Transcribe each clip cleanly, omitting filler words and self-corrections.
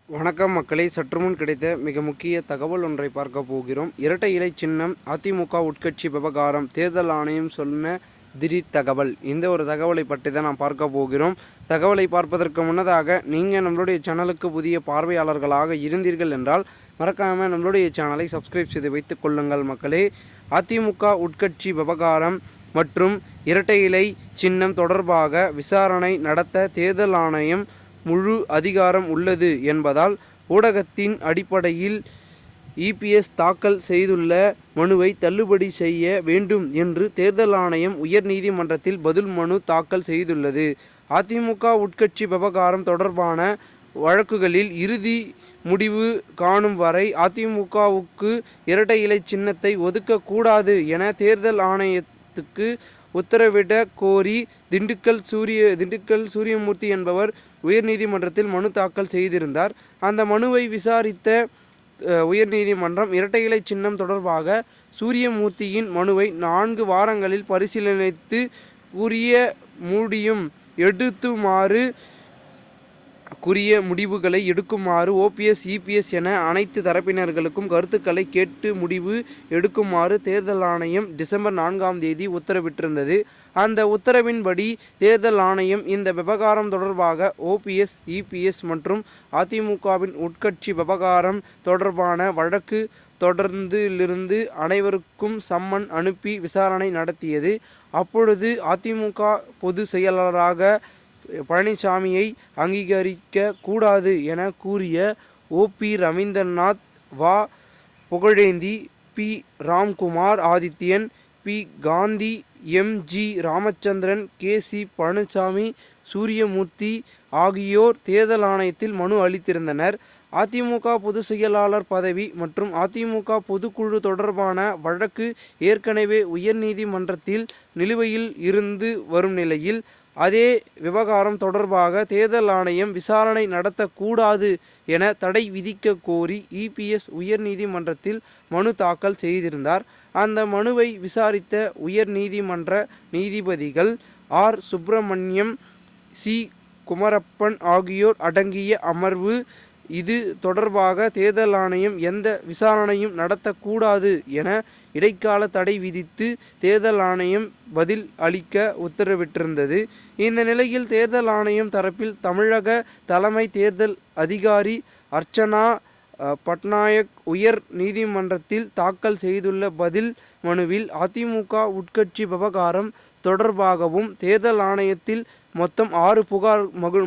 வணக்கம் மக்களே, சற்று முன் கிடைத்த மிக முக்கிய தகவல் ஒன்றை பார்க்க போகிறோம். இரட்டை இலை சின்னம் அதிமுக உட்கட்சி விவகாரம் தேர்தல் ஆணையம் சொன்ன திடீர் தகவல். இந்த ஒரு தகவலை பற்றி தான் நாம் பார்க்க போகிறோம். தகவலை பார்ப்பதற்கு முன்னதாக நீங்கள் நம்மளுடைய சேனலுக்கு புதிய பார்வையாளர்களாக இருந்தீர்கள் என்றால் மறக்காமல் நம்மளுடைய சேனலை சப்ஸ்கிரைப் செய்து வைத்துக் கொள்ளுங்கள் மக்களே. அதிமுக உட்கட்சி விவகாரம் மற்றும் இரட்டை இலை சின்னம் தொடர்பாக விசாரணை நடத்த தேர்தல் ஆணையம் முழு அதிகாரம் உள்ளது என்பதால் ஊடகத்தின் அடிப்படையில் இபிஎஸ் தாக்கல் செய்துள்ள மனுவை தள்ளுபடி செய்ய வேண்டும் என்று தேர்தல் ஆணையம் உயர்நீதிமன்றத்தில் பதில் மனு தாக்கல் செய்துள்ளது. அதிமுக உட்கட்சி விவகாரம் தொடர்பான வழக்குகளில் இறுதி முடிவு காணும் வரை அதிமுகவுக்கு இரட்டை இலை சின்னத்தை ஒதுக்கக்கூடாது என தேர்தல் ஆணையத்துக்கு உத்தரவிட கோரி திண்டுக்கல் சூரியமூர்த்தி என்பவர் உயர்நீதிமன்றத்தில் மனு தாக்கல் செய்திருந்தார். அந்த மனுவை விசாரித்த உயர்நீதிமன்றம் இரட்டை இலை சின்னம் தொடர்பாக சூரியமூர்த்தியின் மனுவை 4 வாரங்களில் பரிசீலனித்து கூறிய முடிவுகளை எடுக்குமாறு ஓபிஎஸ், இபிஎஸ் என அனைத்து தரப்பினர்களுக்கும் கருத்துக்களை கேட்டு முடிவு எடுக்குமாறு தேர்தல் ஆணையம் டிசம்பர் 4 உத்தரவிட்டிருந்தது. அந்த உத்தரவின்படி தேர்தல் ஆணையம் இந்த விவகாரம் தொடர்பாக ஓபிஎஸ், இபிஎஸ் மற்றும் அதிமுகவின் உட்கட்சி விவகாரம் தொடர்பான வழக்கு தொடர்ந்திலிருந்து அனைவருக்கும் சம்மன் அனுப்பி விசாரணை நடத்தியது. அப்பொழுது அதிமுக பொதுச் செயலாளராக பழனிசாமியை அங்கீகரிக்க கூடாது என கூறிய ஓ.பி. ரவீந்திரநாத், வா. Pugazhendhi, B. Ramkumar Adityan, B. Gandhi, எம்.ஜி. Ramachandran, KC. Palaniswami, Suriyamoorthy ஆகியோர் தேர்தல் ஆணையத்தில் மனு அளித்திருந்தனர். அதிமுக பொதுச் செயலாளர் பதவி மற்றும் அதிமுக பொதுக்குழு தொடர்பான வழக்கு ஏற்கனவே உயர்நீதிமன்றத்தில் நிலுவையில் இருந்து வரும் நிலையில் அதே விவகாரம் தொடர்பாக தேர்தல் ஆணையம் விசாரணை நடத்தக்கூடாது என தடை விதிக்க கோரி இபிஎஸ் உயர்நீதிமன்றத்தில் மனு தாக்கல் செய்திருந்தார். அந்த மனுவை விசாரித்த உயர்நீதிமன்ற நீதிபதிகள் ஆர். சுப்பிரமணியம், சி. குமரப்பன் ஆகியோர் அடங்கிய அமர்வு இது தொடர்பாக தேர்தல் ஆணையம் எந்த விசாரணையும் நடத்தக்கூடாது என இடைக்கால தடை விதித்து தேர்தல் ஆணையம் பதில் அளிக்க உத்தரவிட்டிருந்தது. இந்த நிலையில் தேர்தல் ஆணையம் தரப்பில் தமிழக தலைமை தேர்தல் அதிகாரி அர்ச்சனா பட்நாயக் உயர் நீதிமன்றத்தில் தாக்கல் செய்துள்ள பதில் மனுவில் அதிமுக உட்கட்சி விவகாரம் தொடர்பாகவும் தேர்தல் ஆணையத்தில் மொத்தம் 6 புகார்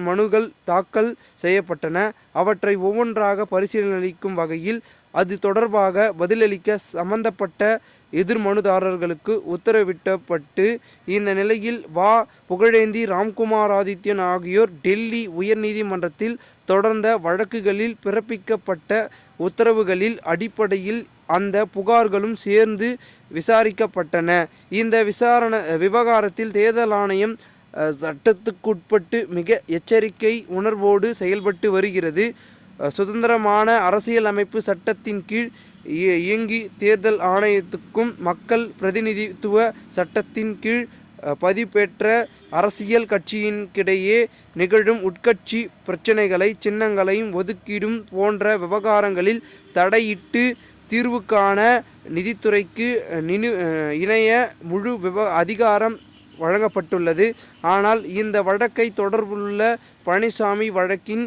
மனுக்கள் தாக்கல் செய்யப்பட்டன. அவற்றை ஒவ்வொன்றாக பரிசீலனிக்கும் வகையில் அது தொடர்பாக பதிலளிக்க சம்பந்தப்பட்ட எதிர்மனுதாரர்களுக்கு உத்தரவிட்டப்பட்டு இந்த நிலையில் வா. புகழேந்தி, ராம்குமார் ஆதித்யன் ஆகியோர் டெல்லி உயர்நீதிமன்றத்தில் தொடர்ந்த வழக்குகளில் பிறப்பிக்கப்பட்ட உத்தரவுகளில் அடிப்படையில் அந்த புகார்களும் சேர்ந்து விசாரிக்கப்பட்டன. இந்த விவகாரத்தில் தேர்தல் ஆணையம் சட்டத்துக்குட்பட்டு மிக எச்சரிக்கை உணர்வோடு செயல்பட்டு வருகிறது. சுதந்திரமான அரசியலமைப்பு சட்டத்தின் கீழ் இயங்கி தேர்தல் ஆணையத்துக்கும் மக்கள் பிரதிநிதித்துவ சட்டத்தின் கீழ் பதிப்பெற்ற அரசியல் கட்சியின்கிடையே நிகழும் உட்கட்சி பிரச்சினைகளை, சின்னங்களையும் ஒதுக்கீடும் போன்ற விவகாரங்களில் தடையிட்டு தீர்வு காண நீதித்துறைக்கு இணைய முழு அதிகாரம் வழங்கப்பட்டுள்ளது. ஆனால் இந்த வழக்கை தொடர்புள்ள பழனிசாமி வழக்கின்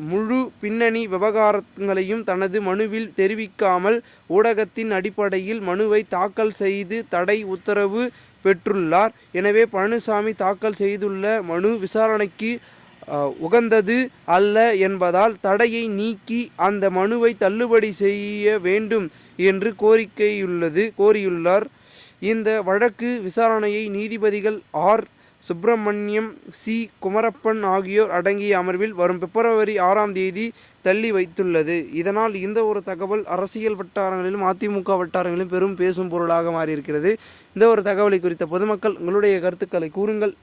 முழு பின்னணி விவகாரங்களையும் தனது மனுவில் தெரிவிக்காமல் ஊடகத்தின் அடிப்படையில் மனுவை தாக்கல் செய்து தடை உத்தரவு பெற்றுள்ளார். எனவே பழனிசாமி தாக்கல் செய்துள்ள மனு விசாரணைக்கு உகந்தது அல்ல என்பதால் தடையை நீக்கி அந்த மனுவை தள்ளுபடி செய்ய வேண்டும் என்று கோரியுள்ளார். இந்த வழக்கு விசாரணையை நீதிபதிகள் ஆர். சுப்பிரமணியம், சி. குமரப்பன் ஆகியோர் அடங்கிய அமர்வில் வரும் பிப்ரவரி 6 தள்ளி வைத்துள்ளது. இதனால் இந்த ஒரு தகவல் அரசியல் வட்டாரங்களிலும் அதிமுக வட்டாரங்களிலும் பெரும் பேசும் பொருளாக மாறியிருக்கிறது. இந்த ஒரு தகவலை குறித்த பொதுமக்கள் உங்களுடைய கருத்துக்களை கூறுங்கள்.